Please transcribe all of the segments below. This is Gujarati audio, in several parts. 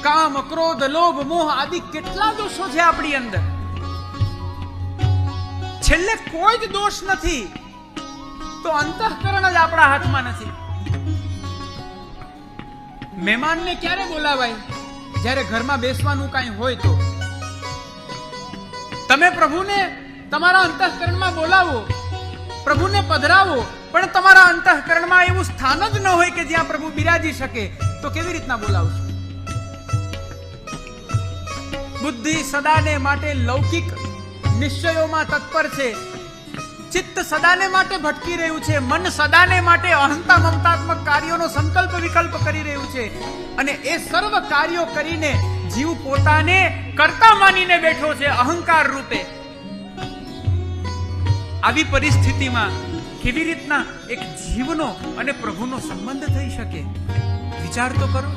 કામ, ક્રોધ, લોભ, મોહ આદિ કેટલા દોષો છે આપણી અંદર. છેલ્લે કોઈ જ દોષ નથી તો અંતઃકરણ જ આપણા હાથમાં નથી. મહેમાનને ક્યારે બોલાવાય? જ્યારે ઘરમાં બેસવાનું કાંઈ હોય તો. તમે પ્રભુને તમારા અંતઃકરણમાં બોલાવો, પ્રભુને પધરાવો, પણ તમારા અંતઃકરણમાં એવું સ્થાન જ ન હોય કે જ્યાં પ્રભુ બિરાજી શકે, તો કેવી રીતના બોલાવશો? બુદ્ધિ સદાને માટે લૌકિક નિશ્ચયોમાં તત્પર છે, ચિત્ત સદાને માટે ભટકી રહ્યું છે, મન સદાને માટે અહંતા મમતાત્મક કાર્યોનો સંકલ્પ વિકલ્પ કરી રહ્યું છે, અને એ સર્વ કાર્યો કરીને જીવ પોતાને કર્તા માનીને બેઠો છે અહંકાર રૂપે. આવી પરિસ્થિતિમાં કેવી રીતના એક જીવનો અને પ્રભુનો સંબંધ થઈ શકે? વિચાર તો કરો.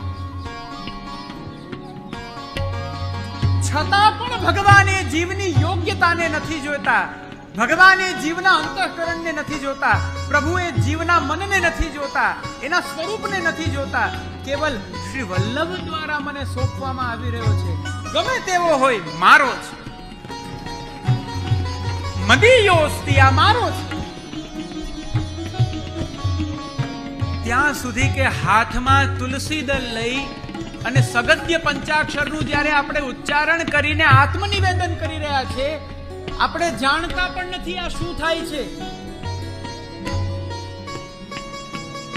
છતાં પણ ભગવાન એ જીવની યોગ્યતાને નથી જોતા, ભગવાન એ જીવના અંતઃકરણને નથી જોતા, પ્રભુ એ જીવના મનને નથી જોતા, એના સ્વરૂપને નથી જોતા. કેવલ શ્રી વલ્લભ દ્વારા મને સોંપવામાં આવી રહ્યો છે, ગમે તેવો હોય, મારો છે. મદીયોસ્તિ, આ મારો છે. ત્યાં સુધી કે હાથમાં તુલસી દળ લઈ અને સગદ્ય પંચાક્ષરનું જ્યારે આપણે ઉચ્ચારણ કરીને આત્મનિવેદન કરી રહ્યા છે, આપણે જાણતા પણ નથી આ શું થાય છે.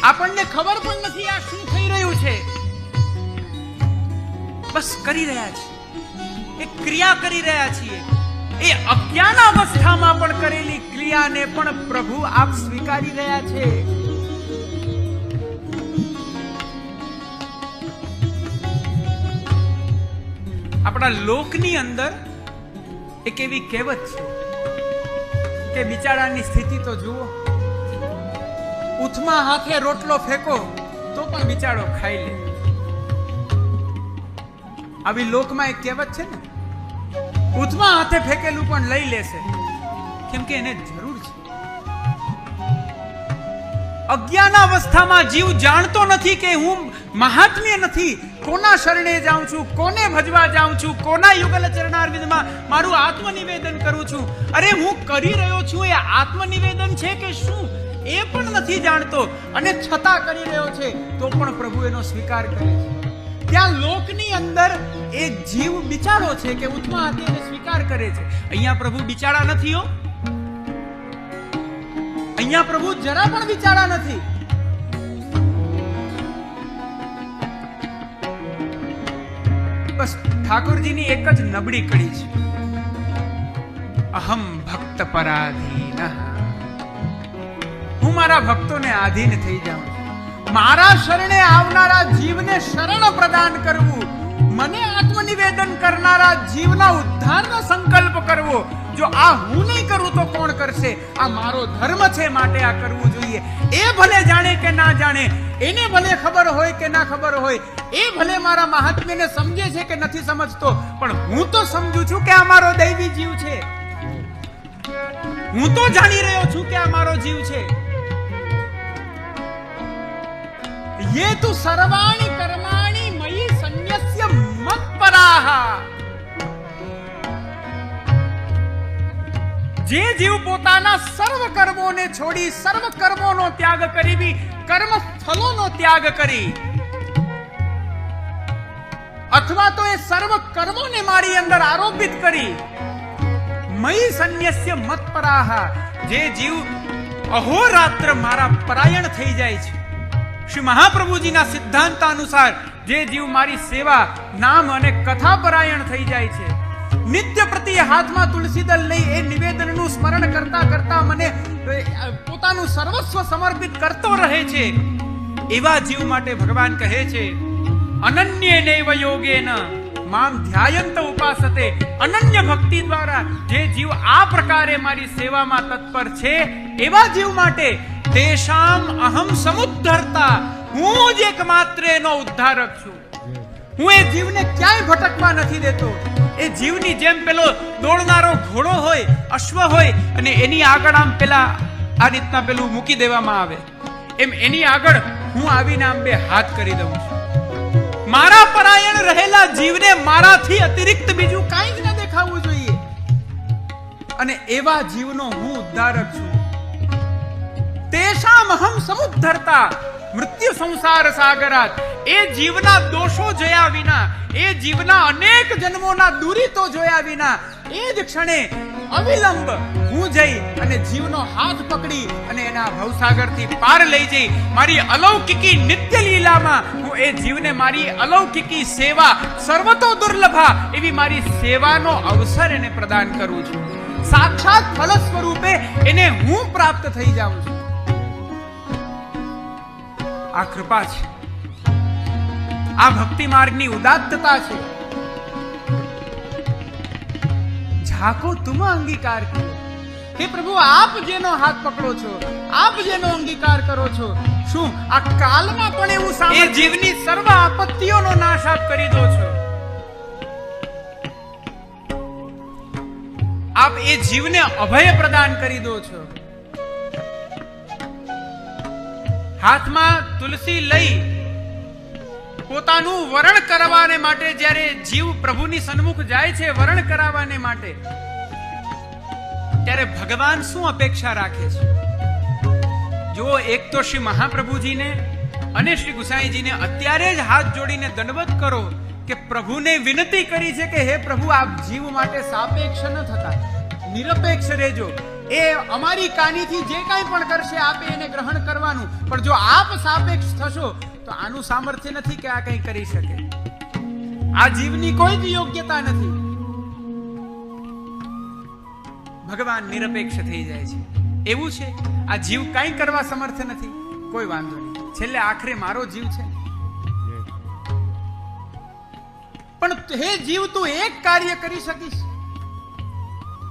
આપણને ખબર પણ નથી આ શું થઈ રહ્યું છે. બસ કરી રહ્યા છીએ, એક ક્રિયા કરી રહ્યા છીએ. એ અજ્ઞાન અવસ્થામાં પણ કરેલી ક્રિયાને પણ પ્રભુ આપ સ્વીકારી રહ્યા છે. આપણા લોકની અંદર એક એવી કહેવત છે કે બિચારાની સ્થિતિ તો જુઓ, ઉથમાં હાથે રોટલો ફેંકો તો પણ બિચારો ખાઈ લે. આવી લોકમાં એક કહેવત છે ને, ઉથમાં હાથે ફેંકેલું પણ લઈ લેશે, કેમ કે એને જરૂર છે. અજ્ઞાન અવસ્થામાં જીવ જાણતો નથી કે હું મહાત્મ્ય નથી, કોના શરણે જાઉં છું, કોને ભજવા જાઉં છું, કોના યુગલ ચરણારવિંદમાં મારું આત્મનિવેદન કરું છું. અરે હું કરી રહ્યો છું એ આત્મનિવેદન છે કે શું એ પણ નથી જાણતો, અને છતાં કરી રહ્યો છે તો પણ પ્રભુ એનો સ્વીકાર કરે છે. ત્યાં લોકની અંદર એ જીવ બિચારો છે કે ઉત્તમા હાથે એને સ્વીકાર કરે છે. અહીંયા પ્રભુ બિચારા નથી હો, અહીંયા પ્રભુ જરા પણ બિચારા નથી. બસ ઠાકોરજીની એક જ નબળી કડી છે, અહમ ભક્ત પરાધીન. હું મારા ભક્તોને આધીન થઈ જાઉં, મારા શરણે આવનારા જીવને શરણ પ્રદાન કરવું, મને આત્મનિવેદન કરનારા જીવના ઉદ્ધારનો સંકલ્પ કરવો. જો આ હું નહીં કરું તો કોણ કરશે? આ મારો ધર્મ છે, માટે આ કરવું જોઈએ. એ ભલે જાણે કે ના જાણે, એને ભલે ખબર હોય કે ના ખબર હોય, એ ભલે મારા મહાત્મ્યને સમજે છે કે નથી સમજતો, પણ હું તો સમજુ છું કે આ મારો દૈવી જીવ છે. હું તો જાણી રહ્યો છું કે આ મારો જીવ છે. ये तु सर्वाणि कर्माणि मयि संन्यस्य मत्पराः. જે જીવ પોતાના સર્વ કર્મોને છોડી, સર્વ કર્મોનો ત્યાગ કરી, બી કર્મ ફલોનો ત્યાગ કરી, અથવા તો એ સર્વ કર્મોને મારી અંદર આરોપિત કરી, મયી સંન્યસ્ય મત્પરાહ, જે જીવ અહોરાત્ર મારા પરાયણ થઈ જાય છે, શ્રી મહાપ્રભુજીના સિદ્ધાંત અનુસાર જે જીવ મારી સેવા, નામ અને કથા પરાયણ થઈ જાય છે, નિત્ય પ્રતિ હાથમાં તુલસી દળ લઈ એ નિવેદનનું સ્મરણ કરતા કરતા મને પોતાનું સર્વસ્વ સમર્પિત કરતો રહે છે, એવા જીવ માટે ભગવાન કહે છે, અનન્યેનૈવ યોગેન મામ ધ્યાયંત ઉપાસતે. અનન્ય ભક્તિ દ્વારા જે જીવ આ પ્રકારે મારી સેવામાં તત્પર છે, એવા જીવ માટે તેષામ અહમ સમુદ્ધર્તા, હું જ એકમાત્ર એનો ઉદ્ધારક છું. હું એ જીવને ક્યાંય ભટકવા નથી દેતો. એ જીવની જેમ પેલો દોડનારો ઘોડો હોય, અશ્વ હોય, અને એની આગળ આમ પેલા આ રીતના પેલું મૂકી દેવામાં આવે, એમ એની આગળ હું આવીને આમ બે હાથ કરી દઉં છું. મારા પરાયણ રહેલા જીવને મારાથી અતિરિક્ત બીજું કાંઈ જ ન દેખાવું જોઈએ. અને એવા જીવનો હું ઉદ્ધારક છું. તેષામ અહમ સમુદ્ધરતા મૃત્યુ સંસાર સાગરાત. એ જીવના દોષો જોયા વિના, એ જીવના અનેક જન્મોના દુરિતો જોયા વિના એ જ ક્ષણે અવિલંબ હું જઈ અને જીવનો હાથ પકડી અને એના ભવસાગરથી પાર લઈ જઈ મારી અલૌકિકી નિત્ય લીલામાં હું એ જીવને મારી અલૌકિકી સેવા સર્વતો દુર્લભા એવી મારી સેવાનો અવસર એને પ્રદાન કરું છું. સાક્ષાત ફલ સ્વરૂપે એને હું પ્રાપ્ત થઈ જાઉં છું. આ કૃપા છે, આ ભક્તિ માર્ગની ઉદાત્તતા છે. ઝાકો તુમ અંગીકાર કરો. હે પ્રભુ, આપ જેનો હાથ પકડો છો, આપ જેનો અંગીકાર કરો છો, શું આ કાલમાં પણ એવું સામે જીવની સર્વ આપત્તિઓનો નાશ આપ કરી દો છો. આપ એ જીવને અભય પ્રદાન કરી દો છો. હાથમાં તુલસી લઈ પોતાનું વરણ કરાવવાને માટે જ્યારે જીવ પ્રભુની સન્મુખ જાય છે વરણ કરાવવાને માટે, ત્યારે ભગવાન શું અપેક્ષા રાખે છે? જો એક તો શ્રી મહાપ્રભુજીને અને શ્રી ગુસાઈજીને અત્યારે જ હાથ જોડીને દંડવત કરો કે પ્રભુને વિનંતી કરી છે કે હે પ્રભુ, આપ જીવ માટે સાપેક્ષ ન થતા, નિરપેક્ષ રહેજો. એ અમારી કાનીથી જે કાંઈ પણ કરશે આપે એને ગ્રહણ કરવાનું, પણ જો આપ સાપેક્ષ થશો તો આનું સામર્થ્ય નથી કે આ કંઈ કરી શકે. આ જીવની કોઈ જ યોગ્યતા નથી. ભગવાન નિરપેક્ષ થઈ જાય છે. એવું છે આ જીવ કાંઈ કરવા સમર્થ નથી, કોઈ વાંધો નહીં, છેલ્લે આખરે મારો જીવ છે. પણ હે જીવ, તું એક કાર્ય કરી શકીશ.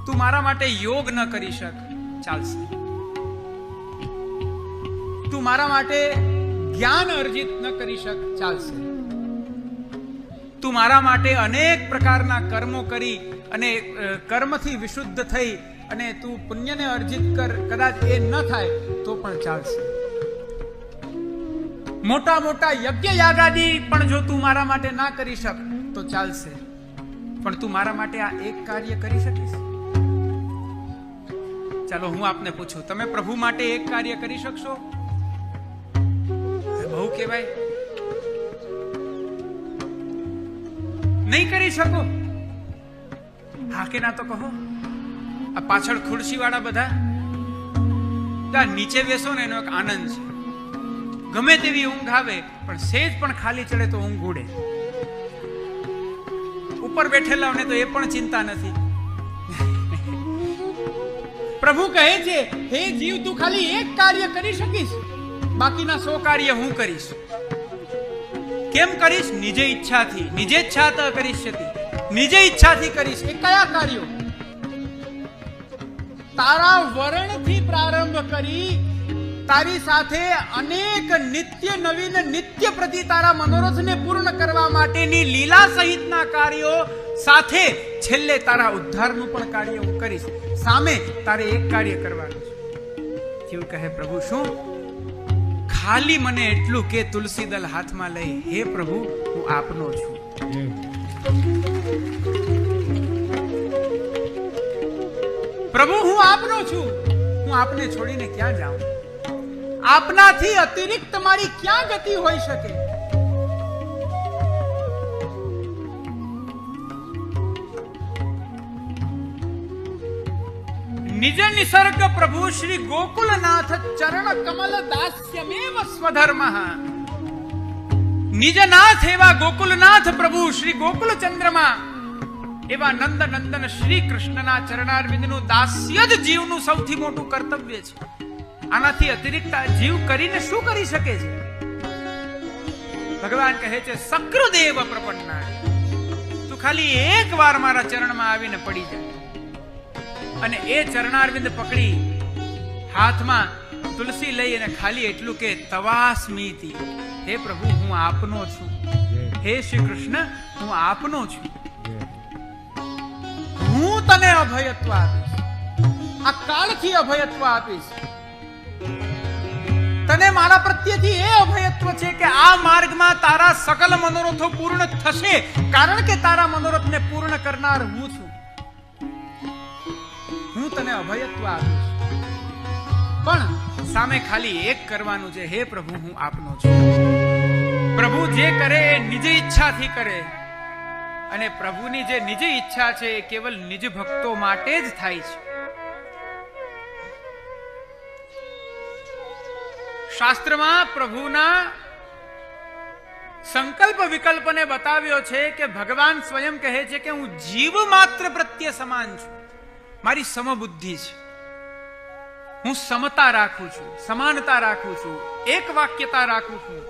તું મારા માટે યોગ ન કરી શક, ચાલશે. તું મારા માટે જ્ઞાન અર્જિત ન કરી શક, ચાલશે. તું મારા માટે અનેક પ્રકારના કર્મો કરી અને કર્મથી વિશુદ્ધ થઈ અને તું પુણ્યને અર્જિત કર, કદાચ એ ન થાય તો પણ ચાલશે. મોટા મોટા યજ્ઞ યાગાદી પણ જો તું મારા માટે ના કરી શક તો ચાલશે. પણ તું મારા માટે આ એક કાર્ય કરી શકીશ? ચાલો હું આપને પૂછું, તમે પ્રભુ માટે એક કાર્ય કરી શકશો? બહુ કહેવાય, નહીં કરી શકો? હા કે ના તો કહો. આ પાછળ ખુરશી વાળા બધા નીચે બેસો ને એનો એક આનંદ છે. ગમે તેવી ઊંઘ આવે પણ સેજ પણ ખાલી ચડે તો ઊંઘ ઉડે. ઉપર બેઠેલાઓને તો એ પણ ચિંતા નથી. પ્રભુ કહે છે, હે જીવ, તું ખાલી એક કાર્ય કરી શકીશ, બાકીના 100 કાર્ય હું કરીશ. કેમ કરીશ? નિજે ઈચ્છાથી. નિજેચ્છાત કરીષ્યતિ, નિજે ઈચ્છાથી કરીશ. એ કયા કાર્યો? તારા વરણથી પ્રારંભ કરી તારી સાથે અનેક નિત્ય નવીન નિત્ય પ્રતિ તારા મનોરથને પૂર્ણ કરવા માટેની લીલા સહિતના કાર્યો સાથે છેલ્લે તારા ઉદ્ધારનું પણ કાર્ય હું કરીશ. સામે તારે એક કાર્ય કરવાનું છે. જીવ કહે, પ્રભુ શું? ખાલી મને એટલું કે તુલસી દલ હાથમાં લઈ, હે પ્રભુ, હું આપનો છું. પ્રભુ, હું આપનો છું. હું આપને છોડીને ક્યાં જાઉં? આપનાથી અતિરિક્ત મારી ક્યાં ગતિ હોઈ શકે? નિજ નિસર્ગ પ્રભુ શ્રી ગોકુલનાથ ચરણ કમલ દાસ્યમેવ સ્વધર્મ. નિજનાથ એવા ગોકુલનાથ પ્રભુ શ્રી ગોકુલ ચંદ્રમા એવા નંદ નંદન શ્રી કૃષ્ણના ચરણારવિંદનું દાસ્ય જ જીવનું સૌથી મોટું કર્તવ્ય છે. આનાથી અતિરિક્ત જીવ કરીને શું કરી શકે છે? ભગવાન કહે છે, સકૃદેવ પ્રપન્ના, તું ખાલી એક વાર મારા ચરણમાં આવીને પડી જા અને એ ચરણારવિંદ પકડી હાથમાં તુલસી લઈ અને ખાલી એટલું કે તવાસ્મીતિ, હે પ્રભુ, હું આપનો છું. હે શ્રી કૃષ્ણ, હું આપનો છું. હું તને અભયત્વ આપીશ, આ કાળથી અભયત્વ આપીશ. તને મારા પ્રત્યેથી એ અભયત્વ છે કે આ માર્ગમાં તારા સકલ મનોરથો પૂર્ણ થશે, કારણ કે તારા મનોરથને પૂર્ણ કરનાર હું છું. હું તને અભયત્વ આપીશ, પણ સામે ખાલી એક કરવાનું છે, હે પ્રભુ હું આપનો છું. પ્રભુ જે કરે એ નિજ ઈચ્છાથી કરે, અને પ્રભુની જે નિજ ઈચ્છા છે એ કેવલ નિજ ભક્તો માટે જ થાય છે. શાસ્ત્રમાં પ્રભુના સંકલ્પ વિકલ્પને બતાવ્યો છે કે ભગવાન સ્વયં કહે છે કે હું જીવ માત્ર પ્રત્યે સમાન છું. મારી સમબુદ્ધિ છે, હું સમતા રાખું છું, સમાનતા રાખું છું, એક વાક્યતા રાખું છું.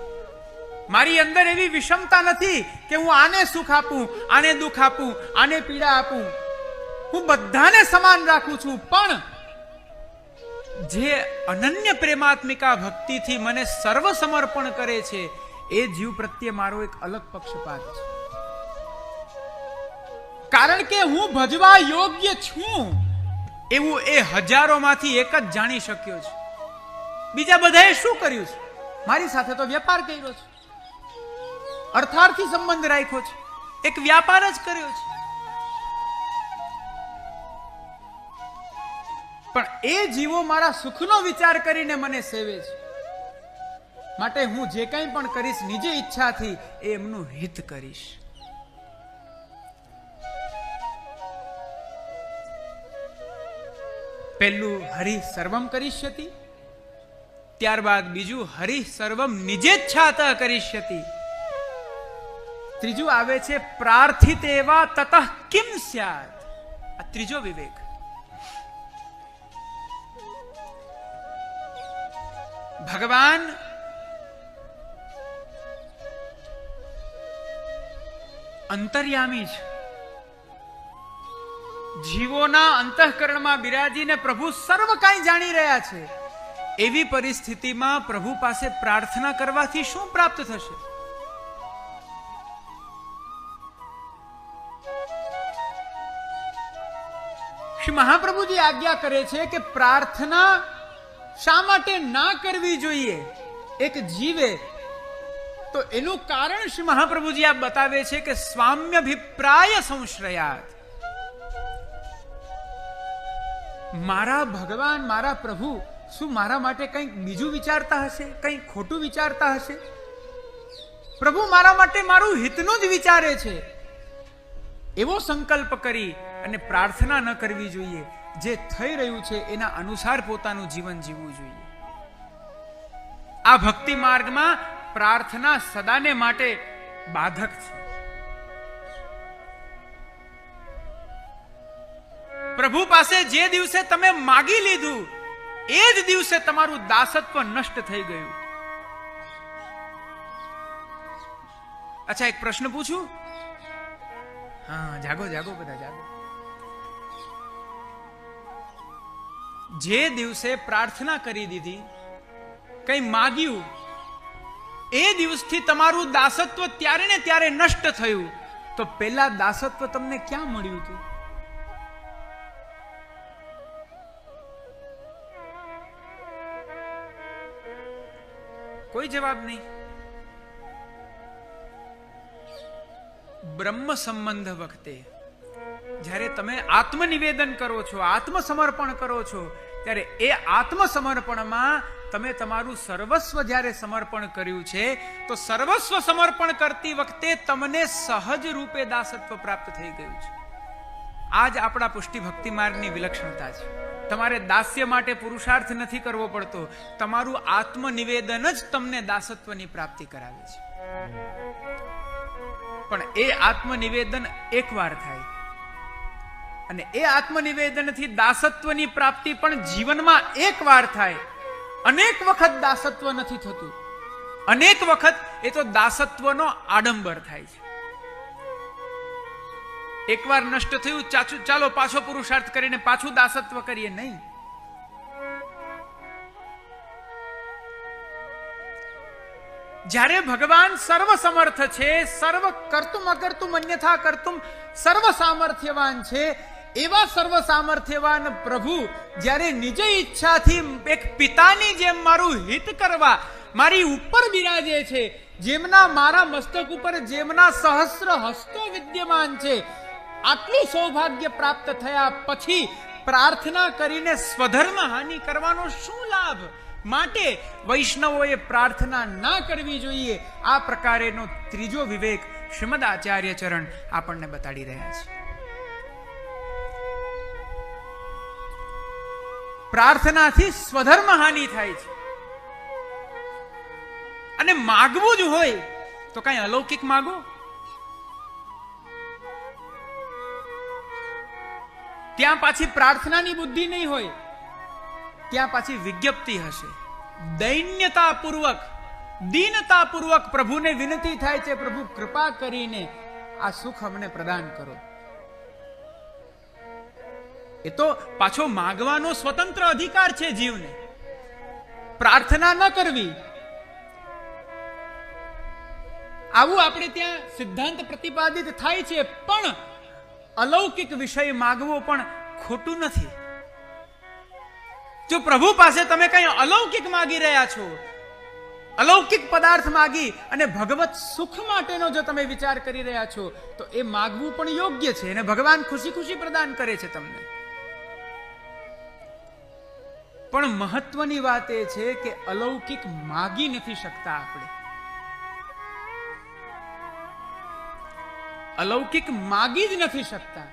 મારી અંદર એવી વિષમતા નથી કે હું આને સુખ આપું, આને દુઃખ આપું, આને પીડા આપું. હું બધાને સમાન રાખું છું. પણ જે અનન્ય પ્રેમાત્મિકા ભક્તિથી મને સર્વ સમર્પણ કરે છે એ જીવ પ્રત્યે મારો એક અલગ પક્ષપાત છે. કારણ કે હું ભજવા યોગ્ય છું એવું એ હજારોમાંથી એક જ જાણી શક્યો છે. બીજા બધાએ શું કર્યું છે? મારી સાથે તો વેપાર કર્યો છે, અર્થાર્થી સંબંધ રાખ્યો છે, એક વ્યાપાર જ કર્યો છે. પણ એ જીવો મારા સુખનો વિચાર કરીને મને સેવે છે, માટે હું જે કંઈ પણ કરીશ નિજ ઈચ્છાથી એમનું હિત કરીશ. પહેલું હરિ સર્વમ કરીષ્યતિ, ત્યારબાદ બીજું હરિ સર્વમ નિજેચ્છાત કરીષ્યતિ, ત્રીજું આવે છે પ્રાર્થિત એવા તતઃ કિમ સ્યાત. આ ત્રીજો વિવેક. ભગવાન અંતર્યામી છે. જીવોના અંતઃકરણમાં બિરાજીને પ્રભુ સર્વ કાંઈ જાણી રહ્યા છે. એવી પરિસ્થિતિમાં પ્રભુ પાસે પ્રાર્થના કરવાથી શું પ્રાપ્ત થશે? શ્રી મહાપ્રભુજી આજ્ઞા કરે છે કે પ્રાર્થના શા માટે ના કરવી જોઈએ એક જીવે, તો એનું કારણ શ્રી મહાપ્રભુજી આ બતાવે છે કે સ્વામ્યભિપ્રાય સંશ્રયાત. મારા ભગવાન, મારા પ્રભુ શું મારા માટે કંઈક બીજું વિચારતા હશે, કંઈક ખોટું વિચારતા હશે? પ્રભુ મારા માટે મારું હિતનું જ વિચારે છે એવો સંકલ્પ કરી અને પ્રાર્થના ન કરવી જોઈએ. જે થઈ રહ્યું છે એના અનુસાર પોતાનું જીવન જીવવું જોઈએ. આ ભક્તિ માર્ગમાં પ્રાર્થના સદાને માટે બાધક છે. પ્રભુ પાસે જે દિવસે તમે માગી લીધું એ જ દિવસે તમારું દાસત્વ નષ્ટ થઈ ગયું. અચ્છા, એક પ્રશ્ન પૂછું? હા, જાગો જાગો બધા જાગો. જે દિવસે પ્રાર્થના કરી દીધી, કઈ માગ્યું, એ દિવસથી તમારું દાસત્વ ત્યારે ને ત્યારે નષ્ટ થયું, તો પેલા દાસત્વ તમને ક્યાં મળ્યું હતું? કોઈ જવાબ નહીં. બ્રહ્મ સંબંધ વખતે જ્યારે તમે આત્મનિવેદન કરો છો, આત્મસમર્પણ કરો છો, ત્યારે એ આત્મસમર્પણમાં તમે તમારું સર્વસ્વ જ્યારે સમર્પણ કર્યું છે, તો સર્વસ્વ સમર્પણ કરતી વખતે તમને સહજ રૂપે દાસત્વ પ્રાપ્ત થઈ ગયું છે. આ જ આપણા પુષ્ટિ ભક્તિ માર્ગની વિલક્ષણતા છે. તમારે દાસ્ય માટે પુરુષાર્થ નથી કરવો પડતો, તમારું આત્મનિવેદન જ તમને દાસત્વની પ્રાપ્તિ કરાવે છે. પણ એ આત્મનિવેદન એકવાર થાય, અને એ આત્મનિવેદનથી દાસત્વની પ્રાપ્તિ પણ જીવનમાં એકવાર થાય. અનેક વખત દાસત્વ નથી થતું, અનેક વખત એ તો દાસત્વનો આડંબર થાય છે. એકવાર નષ્ટ થયું, ચાલો પાછો પુરુષાર્થ કરીને પાછું દાસત્વ કરીએ, નહીં. જ્યારે ભગવાન સર્વ સમર્થ છે, સર્વ કર્તુમ અકર્તુમ અન્યથા કર્તુમ સર્વ સામર્થ્યવાન છે, એવા સર્વ સામર્થ્યવાન પ્રભુ જ્યારે નિજ ઈચ્છાથી એક પિતાની જેમ મારું હિત કરવા મારી ઉપર બિરાજે છે, જેમના મારા મસ્તક ઉપર જેમના સહસ્ર હસ્તો વિદ્યમાન છે, આટલું સૌભાગ્ય પ્રાપ્ત થયા પછી પ્રાર્થના કરીને સ્વધર્મ હાનિ કરવાનો શું લાભ? માટે વૈષ્ણવોએ પ્રાર્થના ના કરવી જોઈએ. આ પ્રકારેનો ત્રીજો વિવેક શ્રીમદ આચાર્ય ચરણ આપણને બતાડી રહ્યા છે. પ્રાર્થનાથી સ્વધર્મ હાનિ થાય છે. અને માગવું જ હોય તો કઈ અલૌકિક માગો. ત્યાં પાછી પ્રાર્થનાની બુદ્ધિ નહીં હોય, ત્યાં પાછી વિજ્ઞપ્તિ હશે. દૈન્યતાપૂર્વક દીનતાપૂર્વક પ્રભુને વિનંતી થાય છે, પ્રભુ કૃપા કરીને આ સુખ અમને પ્રદાન કરો. એ તો પાછો માગવાનો સ્વતંત્ર અધિકાર છે જીવને. પ્રાર્થના ન કરવી, આવું આપણે ત્યાં સિદ્ધાંત પ્રતિપાદિત થાય છે. પણ અલૌકિક વિષય માગવો પણ ખોટું નથી. જો પ્રભુ પાસે તમે કઈ અલૌકિક માગી રહ્યા છો, અલૌકિક પદાર્થ માગી અને ભગવત સુખ માટેનો જો તમે વિચાર કરી રહ્યા છો, તો એ માગવું પણ યોગ્ય છે અને ભગવાન ખુશી ખુશી પ્રદાન કરે છે તમને. પણ મહત્વની વાત એ છે કે અલૌકિક માગી નથી શકતા આપણે. અલૌકિક માગી જ નથી શકતા.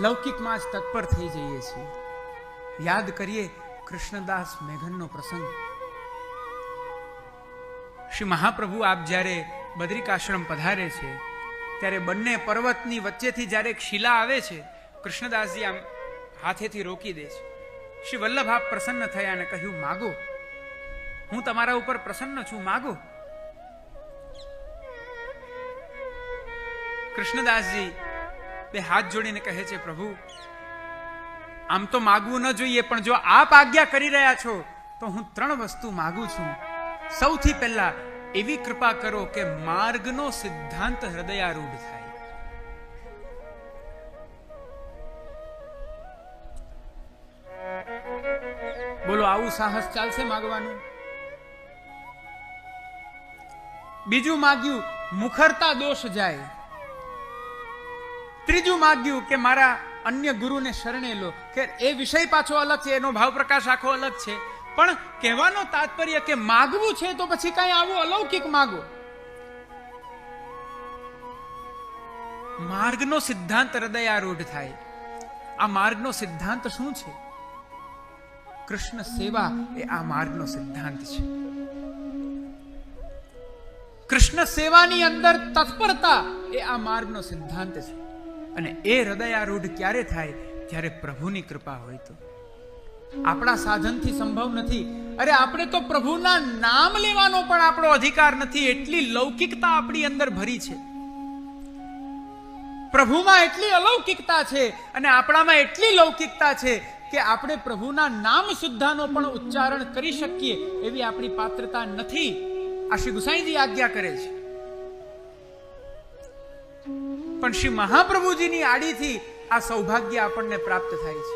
લૌકિકમાં જ તત્પર થઈ જઈએ છીએ. યાદ કરીએ કૃષ્ણદાસ મેઘનનો પ્રસંગ. શ્રી મહાપ્રભુ આપ જ્યારે બદ્રિકાશ્રમ પધારે છે ત્યારે બંને પર્વતની વચ્ચેથી જ્યારે એક શિલા આવે છે, કૃષ્ણદાસજી આમ હાથેથી રોકી દે છે. શ્રી વલ્લભ આપ પ્રસન્ન થયા અને કહ્યું, માગો, હું તમારા ઉપર પ્રસન્ન છું, માગો. કૃષ્ણદાસજી બે હાથ જોડીને કહે છે, પ્રભુ આમ તો માગવું ન જોઈએ, પણ જો આપ આજ્ઞા કરી રહ્યા છો તો હું 3 વસ્તુ માગું છું. સૌથી પહેલા એવી કૃપા કરો કે માર્ગનો સિદ્ધાંત હૃદયારૂઢ થાય. બોલો, આવું સાહસ ચાલશે માગવાનું? બીજું માગ્યું મુખરતા દોષ જાય. ત્રીજું માગ્યું કે મારા અન્ય ગુરુને શરણે લો. કે એ વિષય પાછો અલગ છે, એનો ભાવ પ્રકાશ આખો અલગ છે. પણ કહેવાનો તાત્પર્ય કે માગવું છે તો પછી કઈ આવું અલૌકિક માગો. માર્ગનો સિદ્ધાંત હૃદયારૂઢ થાય. આ માર્ગનો સિદ્ધાંત શું છે? કૃષ્ણ સેવા એ આ માર્ગનો સિદ્ધાંત છે. કૃષ્ણ સેવાની અંદર તત્પરતા એ આ માર્ગનો સિદ્ધાંત છે. અને એ હૃદયારૂઢ ક્યારે થાય? જ્યારે પ્રભુની કૃપા હોય તો. આપણા સાધનથી સંભવ નથી. અરે આપણે તો પ્રભુના નામ લેવાનો પણ આપણો અધિકાર નથી. એટલી લૌકિકતા આપણી અંદર ભરી છે. પ્રભુમાં એટલી અલૌકિકતા છે અને આપણામાં એટલી લૌકિકતા છે કે આપણે પ્રભુના નામ સુદ્ધાનો પણ ઉચ્ચારણ કરી શકીએ એવી આપણી પાત્રતા નથી. આ શ્રી ગુસાઈજી આજ્ઞા કરે છે. પણ શ્રી મહાપ્રભુજીની આડીથી આ સૌભાગ્ય આપણને પ્રાપ્ત થાય છે.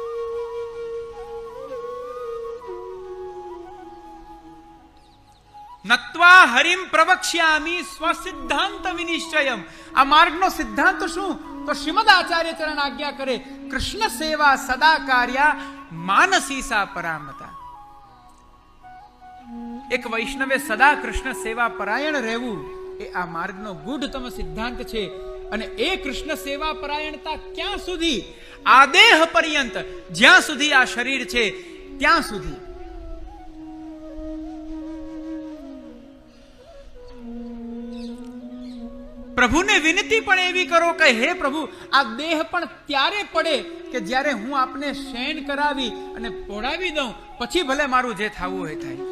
નત્વા હરિમ પ્રવક્ષ્યામિ સ્વસિદ્ધાંત વિનિશ્ચયમ. આ માર્ગનો સિદ્ધાંત શું? તો શ્રીમદ આચાર્ય ચરણ આજ્ઞા કરે, કૃષ્ણ સેવા સદા કાર્યા માનસી સા પરામતા. એક વૈષ્ણવે સદા કૃષ્ણ સેવા પરાયણ રહેવું એ આ માર્ગનો ગૂઢતમ સિદ્ધાંત છે. અને એ કૃષ્ણ સેવા પરાયણતા ક્યાં સુધી? આ દેહ પર્યંત, જ્યાં સુધી આ શરીર છે ત્યાં સુધી. પ્રભુને વિનંતી પણ એવી કરો કે હે પ્રભુ, આ દેહ પણ ત્યારે પડે કે જ્યારે હું આપને શયન કરાવી અને પોડાવી દઉં, પછી ભલે મારું જે થવું હોય થાય.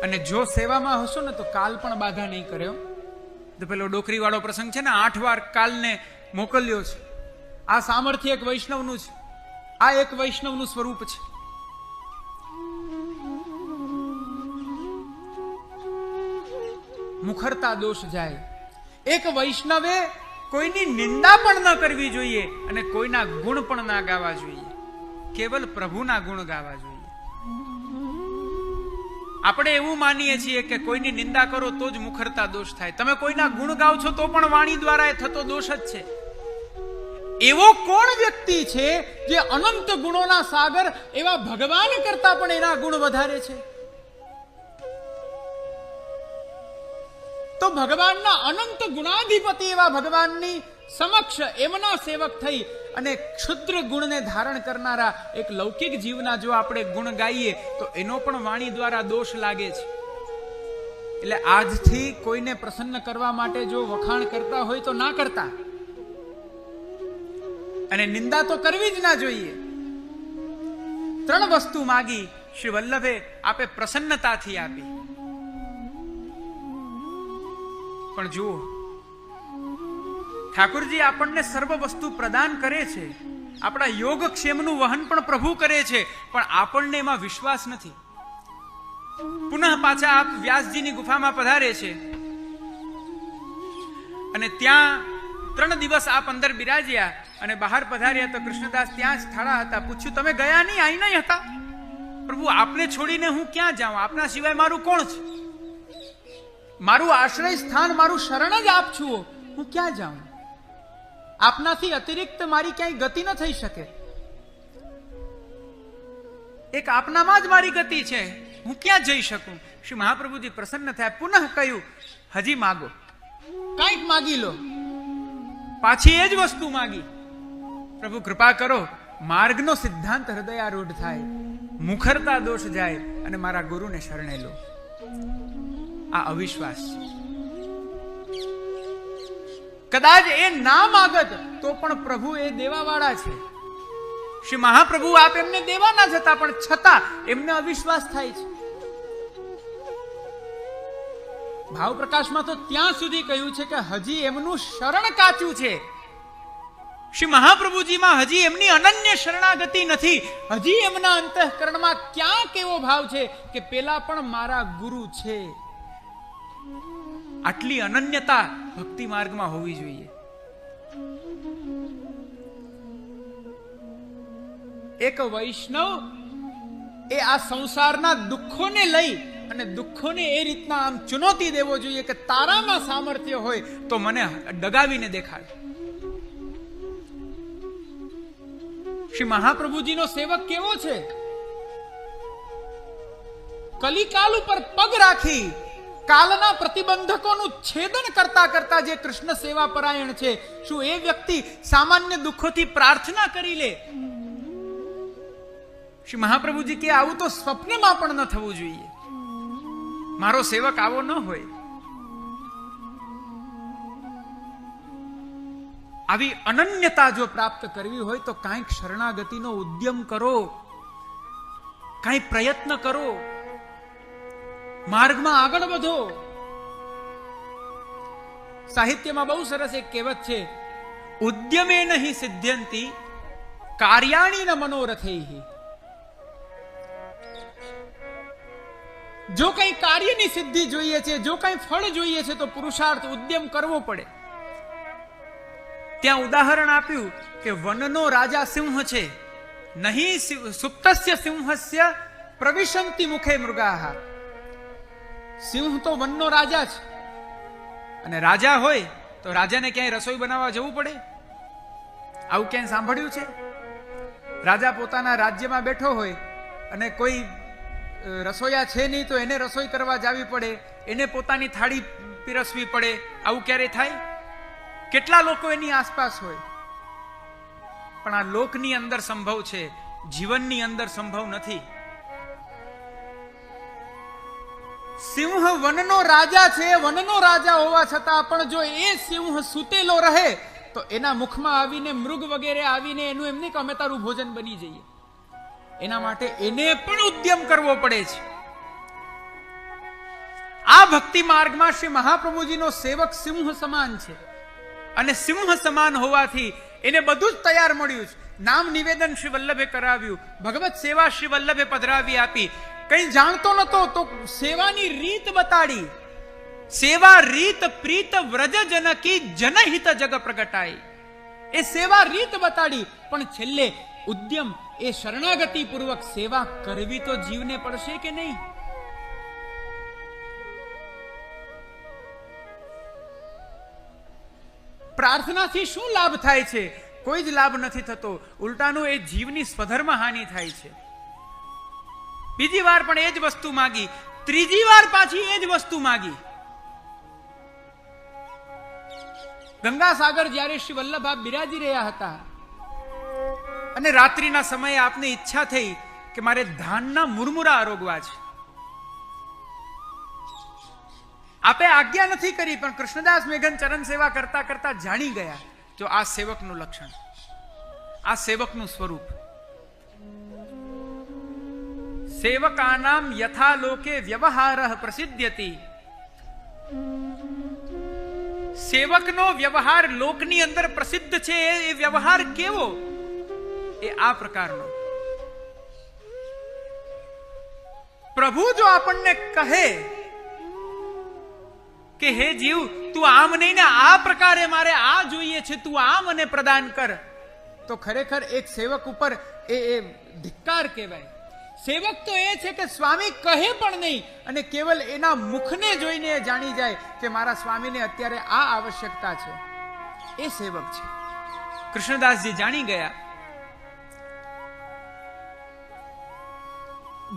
અને જો સેવામાં હશો ને તો કાલ પણ બાધા નહીં કર્યો. તો પેલો ડોકરી વાળો પ્રસંગ છે ને, 8 વાર કાલને મોકલ્યો છે. આ સામર્થ્ય એક વૈષ્ણવનું છે. આ એક વૈષ્ણવનું સ્વરૂપ છે. મુખરતા દોષ જાય. એક વૈષ્ણવે કોઈની નિંદા પણ ન કરવી જોઈએ અને કોઈના ગુણ પણ ના ગાવા જોઈએ. કેવલ પ્રભુના ગુણ ગાવા જોઈએ. આપણે એવું માનીએ છીએ કે કોઈની નિંદા કરો તો જ મુખરતા દોષ થાય. તમે કોઈના ગુણ ગાવ છો તો પણ વાણી દ્વારા એ થતો દોષ જ છે. એવો કોણ વ્યક્તિ છે જે અનંત ગુણોના સાગર એવા ભગવાન કરતા પણ એના ગુણ વધારે છે? તો ભગવાનના અનંત ગુણાધિપતિ એવા ભગવાનની સમક્ષ એમના સેવક થઈ અને ક્ષુદ્ર ગુણને ધારણ કરનારા એક લૌકિક જીવના જો આપણે ગુણ ગાઈએ તો એનો પણ વાણી દ્વારા દોષ લાગે છે. એટલે આજથી કોઈને પ્રસન્ન કરવા માટે જો વખાણ કરતા હોય તો ના કરતા, અને નિંદા તો કરવી જ ના જોઈએ. 3 વસ્તુ માગી શ્રી વલ્લભે આપે પ્રસન્નતાથી આપી. પણ જુઓ, ઠાકુરજી આપણને સર્વ વસ્તુ પ્રદાન કરે છે, આપણા યોગક્ષેમનું વહન પણ પ્રભુ કરે છે, પણ આપણને એમાં વિશ્વાસ નથી. પુનઃ પાછા આપ વ્યાસજીની ગુફામાં પધારે છે અને ત્યાં 3 દિવસ આપ અંદર બિરાજ્યા અને બહાર પધાર્યા તો કૃષ્ણદાસ ત્યાં જ સ્થળા હતા. પૂછ્યું, તમે ગયા નહીં, અહીં નહીં હતા? પ્રભુ, આપને છોડીને હું ક્યાં જાઉં? આપના સિવાય મારું કોણ છે? મારું આશ્રય સ્થાન, મારું શરણ જ આપ છો. હું ક્યાં જાઉં? આપનાથી અતિરિક્ત મારી ક્યાંય ગતિ ન થઈ શકે. એક આપનામાં જ મારી ગતિ છે. હું ક્યાં જઈ શકું? શ્રી મહાપ્રભુજી પ્રસન્ન થયા. પુનઃ કહ્યું, હજી માગો, કંઈક માગી લો. પાછી એ જ વસ્તુ માગી. પ્રભુ કૃપા કરો, માર્ગનો સિદ્ધાંત હૃદયારૂઢ થાય, મુખરતા દોષ જાય અને મારા ગુરુને શરણે લો. આ અવિશ્વાસ છે. કદાચ એ ના માગત તો પણ પ્રભુ એ દેવાવાળા છે. શ્રી મહાપ્રભુ આપ એમને દેવા ના જતા, પણ છતાં એમને અવિશ્વાસ થાય છે. ભાવ પ્રકાશમાં તો ત્યાં સુધી કહ્યું છે કે હજી એમનું શરણ કાચું છે. શ્રી મહાપ્રભુજીમાં હજી એમની અનન્ય શરણાગતિ નથી. હજી એમના અંતઃકરણમાં ક્યાંક એવો ભાવ છે કે પેલા પણ મારા ગુરુ છે. આટલી અનન્યતા ભક્તિ માર્ગમાં હોવી જોઈએ. એક વૈષ્ણવ એ આ સંસારના દુઃખોને લઈ અને દુઃખોને એ રીતના આમ ચુનૌતી દેવો જોઈએ કે તારામાં સામર્થ્ય હોય તો મને ડગાવીને દેખાડ. શ્રી મહાપ્રભુજીનો સેવક કેવો છે? કલિકાલ ઉપર પગ રાખી કાલના પ્રતિબંધકોનું છેદન કરતા કરતા જે કૃષ્ણ સેવા પરાયણ છે, શું એ વ્યક્તિ સામાન્ય દુઃખોથી પ્રાર્થના કરી લે? શ્રી મહાપ્રભુજી કે આવું તો સ્વપ્નમાં પણ ન થવું જોઈએ. મારો સેવક આવો ન હોય. આવી અનન્યતા જો પ્રાપ્ત કરવી હોય તો કાંઈક શરણાગતિનો ઉદ્યમ કરો, કાંઈ પ્રયત્ન કરો, માર્ગમાં આગળ વધો. સાહિત્યમાં બહુ સરસ એક કહેવત છે, ઉદ્યમે નહીં સિદ્ધ્યંતી કાર્યાણી ન મનોરથૈ. જો કઈ કાર્યની સિદ્ધિ જોઈએ છે, જો કઈ ફળ જોઈએ છે તો પુરુષાર્થ ઉદ્યમ કરવો પડે. ત્યાં ઉદાહરણ આપ્યું કે વનનો રાજા સિંહ છે, નહીં સુપ્તસ્ય સિંહસ્ય પ્રવિશંતિ મુખે મૃગાહ. સિંહ તો વનનો રાજા છે, અને રાજા હોય તો રાજાને ક્યાંય રસોઈ બનાવવા જવું પડે? આવું ક્યાંય સાંભળ્યું છે? રાજા પોતાના રાજ્યમાં બેઠો હોય અને કોઈ રસોઈયા છે નહીં તો એને રસોઈ કરવા જાવી પડે, એને પોતાની થાળી પીરસવી પડે. આવું ક્યારે થાય? કેટલા લોકો એની આસપાસ હોય, પણ આ લોકની અંદર સંભવ છે, જીવનની અંદર સંભવ નથી. સિંહ વનનો રાજા છે, વનનો રાજા હોવા છતાં પણ જો એ સિંહ સૂતેલો રહે તો એના મુખમાં આવીને મૃગ વગેરે આવીને એનું એમ નહીં કે અમે તારું ભોજન બની જઈએ. એના માટે એને પણ ઉદ્યમ કરવો પડે છે. આ ભક્તિ માર્ગમાં શ્રી મહાપ્રભુજીનો સેવક સિંહ સમાન છે, અને સિંહ સમાન હોવાથી એને બધું જ તૈયાર મળ્યું છે. નામ નિવેદન શ્રી વલ્લભે કરાવ્યું, ભગવત સેવા શ્રી વલ્લભે પધરાવી આપી. કઈ જાણતો નતો તો સેવાની રીત બતાડી. સેવા રીત પ્રીત વ્રજ જનકી જનહિત જગ પ્રગટાઈ. એ સેવા રીત બતાડી, પણ છેલ્લે ઉદ્યમ એ શરણાગતિ પૂર્વક સેવા કરવી તો જીવને પડશે કે નહીં? પ્રાર્થનાથી શું લાભ થાય છે? કોઈ જ લાભ નથી થતો. ઉલટાનું એ જીવની સ્વધર્મ હાનિ થાય છે. બીજી વાર પણ એ જ વસ્તુ માગી, ત્રીજી વાર પાછી એ જ વસ્તુ માગી. ગંગાસાગર જ્યારે શ્રી વલ્લભ બિરાજી રહ્યા હતા અને રાત્રિના સમયે આપને ઈચ્છા થઈ કે મારે ધાનના મુરમુરા આરોગવા છે. આપે આજ્ઞા નથી કરી, પણ કૃષ્ણદાસ મેઘન ચરણ સેવા કરતા કરતા જાણી ગયા, જો આ સેવકનું લક્ષણ, આ સેવકનું સ્વરૂપ. સેવકાનામ યથા લોકે વ્યવહારઃ પ્રસિદ્ધ્યતિ. સેવકનો વ્યવહાર લોકની અંદર પ્રસિદ્ધ છે. એ વ્યવહાર કેવો? એ આ પ્રકારનો. પ્રભુ જો આપણને કહે કે હે જીવ, તું આમ નહીં ને આ પ્રકારે મારે આ જોઈએ છે, તું આ મને પ્રદાન કર, તો ખરેખર એક સેવક ઉપર એ ધિક્કાર કહેવાય. સેવક તો એ છે કે સ્વામી કહે પણ નહીં અને કેવલ એના મુખને જોઈને એ જાણી જાય કે મારા સ્વામીને અત્યારે આ આવશ્યકતા છે. એ સેવક છે. કૃષ્ણદાસજી જાણી ગયા.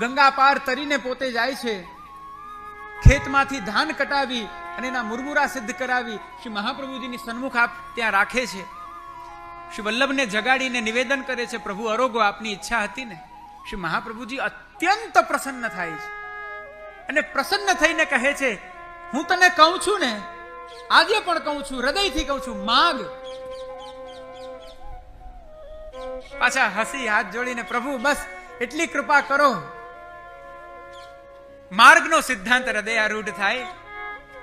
ગંગા પાર તરીને પોતે જાય છે, ખેતમાંથી ધાન કટાવી અને એના મુરમુરા સિદ્ધ કરાવી શ્રી મહાપ્રભુજીની સન્મુખ આપ ત્યાં રાખે છે. શ્રી વલ્લભને જગાડીને નિવેદન કરે છે, પ્રભુ અરોગો, આપની ઈચ્છા હતી ને. શ્રી મહાપ્રભુજી અત્યંત પ્રસન્ન થાય છે અને પ્રસન્ન થઈને કહે છે, હું તને કહું છું ને, આજે પણ કહું છું, હૃદયથી કહું છું, માગ. પાછા હસી હાથ જોડીને, પ્રભુ બસ એટલી કૃપા કરો. માર્ગનો સિદ્ધાંત હૃદયારૂઢ થાય,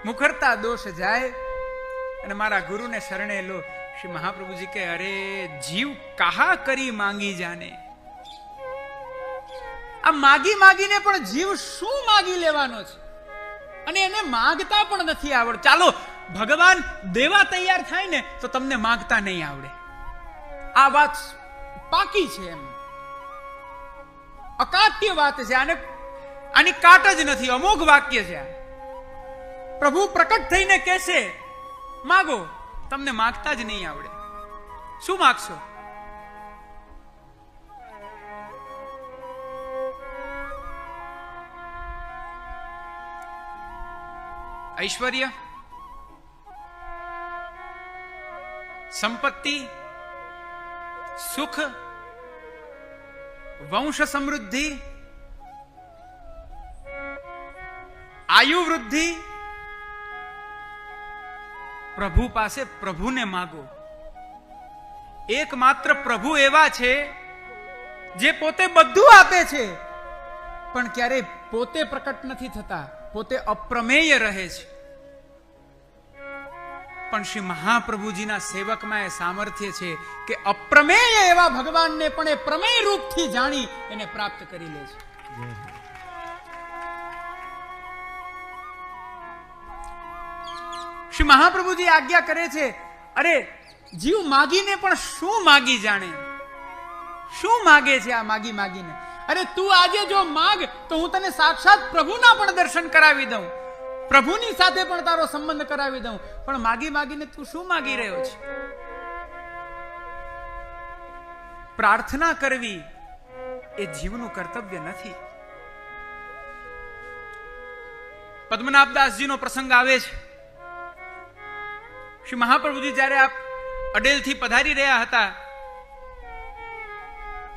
મુખરતા દોષ જાય અને મારા ગુરુને શરણે લો. શ્રી મહાપ્રભુજી કે, અરે જીવ કહા કરી માંગી જાને. આ માગી માગીને પણ જીવ શું માગી લેવાનો છે? અને એને માગતા પણ નથી આવડતું. ચાલો ભગવાન દેવા તૈયાર થાય ને તો તમને માગતા નહીં આવડે. આ વાત પાકી છે. એમ અકાટ્ય વાત છે. આની કાટ જ નથી, અમોઘ વાક્ય છે. પ્રભુ પ્રકટ થઈને કહેશે, માગો, તમને માગતા જ નહીં આવડે. શું માગશો? ઐશ્વર્ય, સંપત્તિ, સુખ, વંશ સમૃદ્ધિ, આયુ વૃદ્ધિ? પ્રભુ પાસે પ્રભુને માગો. એકમાત્ર પ્રભુ એવા છે જે પોતે બધું આપે છે, પણ ક્યારેય પોતે પ્રકટ નથી થતા, પોતે અપ્રમેય રહે છે. પણ શ્રી મહાપ્રભુજીના સેવકમાં એ સામર્થ્ય છે કે અપ્રમેય એવા ભગવાનને પણ એ પ્રમેય રૂપથી જાણી એને પ્રાપ્ત કરી લે છે. શ્રી મહાપ્રભુજી આજ્ઞા કરે છે, અરે જીવ માગીને પણ શું માગી જાણે, શું માગે છે આ માગી માગીને. અરે તું આજે જો માગ તો હું તને સાક્ષાત પ્રભુના પણ દર્શન કરાવી દઉં, પ્રભુની સાથે પણ તારો સંબંધ કરાવી દઉં. પણ માગી માગીને તું શું માગી રહ્યો છે? પ્રાર્થના કરવી એ જીવનું કર્તવ્ય નથી. પદ્મનાભદાસજીનો પ્રસંગ આવે છે. શ્રી મહાપ્રભુજી જ્યારે આપ અડેલથી પધારી રહ્યા હતા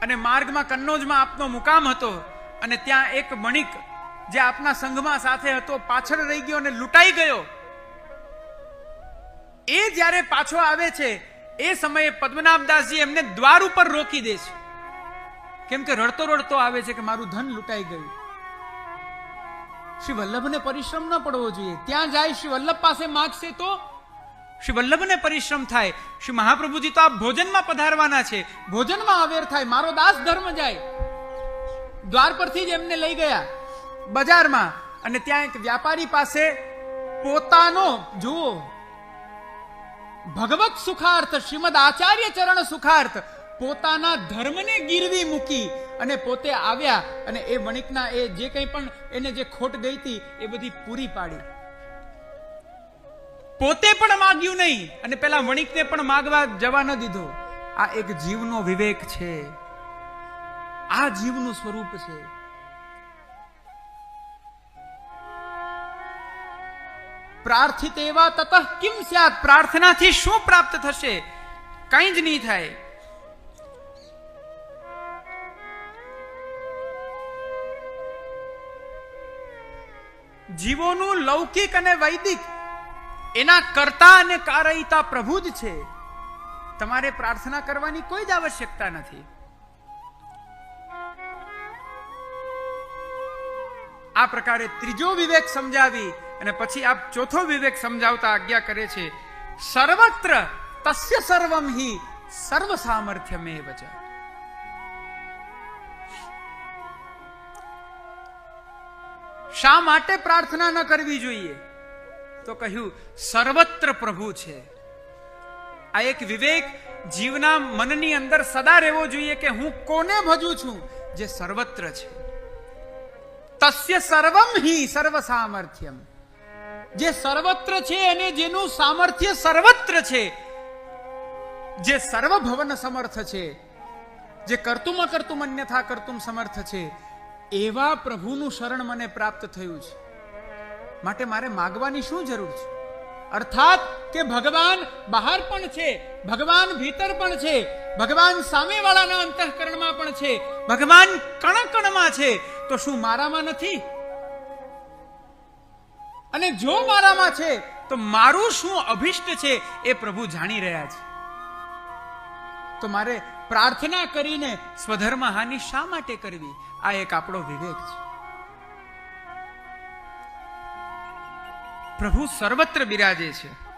અને માર્ગમાં કન્નોજમાં આપનો મુકામ હતો અને ત્યાં એક મણિક જે આપના સંઘમાં સાથે હતો પાછળ રહી ગયો અને લૂંટાઈ ગયો. એ જ્યારે પાછો આવે છે એ સમયે પદ્મનાભદાસજી એમને દ્વાર ઉપર રોકી દે છે, કેમ કે રડતો રડતો આવે છે કે મારું ધન લૂંટાઈ ગયું. શ્રી વલ્લભને પરિશ્રમ ન પડવો જોઈએ. ત્યાં જાય શ્રી વલ્લભ પાસે માગશે તો શ્રી વલ્લભને પરિશ્રમ થાય. શ્રી મહાપ્રભુજી તો આ ભોજનમાં પધારવાના છે, ભોજનમાં અવેર થાય, મારો દાસ ધર્મ જાય. દ્વાર પરથી જ એમને લઈ ગયા બજારમાં અને ત્યાં એક વ્યાપારી પાસે પોતાનો જુઓ, ભગવત સુખાર્થ, શ્રીમદ આચાર્ય ચરણ સુખાર્થ, પોતાના ધર્મને ગીરવી મૂકી અને પોતે આવ્યા અને એ વણિકના એ જે કંઈ પણ એને જે ખોટ ગઈ હતી એ બધી પૂરી પાડી. પોતે પણ માગ્યું નહીં અને પેલા વણિકને પણ માગવા જવા ન દીધો. આ એક જીવનો વિવેક છે, આ જીવનું સ્વરૂપ છે. પ્રાર્થિત એવા તતઃ કિમ સ્યાત, પ્રાર્થનાથી શું પ્રાપ્ત થશે? કંઈ જ નહીં થાય. જીવોનું લૌકિક અને વૈદિક એના કર્તા અને કારયિતા પ્રભુ જ છે. તમારે પ્રાર્થના કરવાની કોઈ જ આવશ્યકતા નથી. આ પ્રકારે ત્રીજો વિવેક સમજાવી અને પછી આપ ચોથો વિવેક સમજાવતા આજ્ઞા કરે છે, સર્વત્ર તસ્ય સર્વમ હિ સર્વ સામર્થ્યમેવ ચ. શા માટે પ્રાર્થના ન કરવી જોઈએ? તો કહ્યું સર્વત્ર પ્રભુ છે. આ એક વિવેક જીવના મનની અંદર સદા રહેવો જોઈએ કે હું કોને ભજું છું? જે સર્વત્ર છે. તસ્ય સર્વમ હિ સર્વ સામર્થ્યમ, જે સર્વત્ર છે અને જેનું સામર્થ્ય સર્વત્ર છે, જે સર્વભવન સમર્થ છે, જે કર્તુમ અકર્તુમ અન્યથા કર્તુમ સમર્થ છે, એવા પ્રભુનું શરણ મને પ્રાપ્ત થયું છે. માટે મારે માગવાની શું જરૂર છે? અર્થાત કે ભગવાન બહાર પણ છે, ભગવાન ભીતર પણ છે, ભગવાન સામેવાળાના અંતઃકરણમાં પણ છે, ભગવાન કણ-કણમાં છે. તો શું મારામાં નથી? અને જો મારામાં છે તો મારું શું અભિષ્ટ છે એ પ્રભુ જાણી રહ્યા છે. તો મારે પ્રાર્થના કરીને સ્વધર્મ હાનિ શા માટે કરવી? આ એક આપણો વિવેક છે. પ્રભુ સર્વત્ર બિરાજે છે.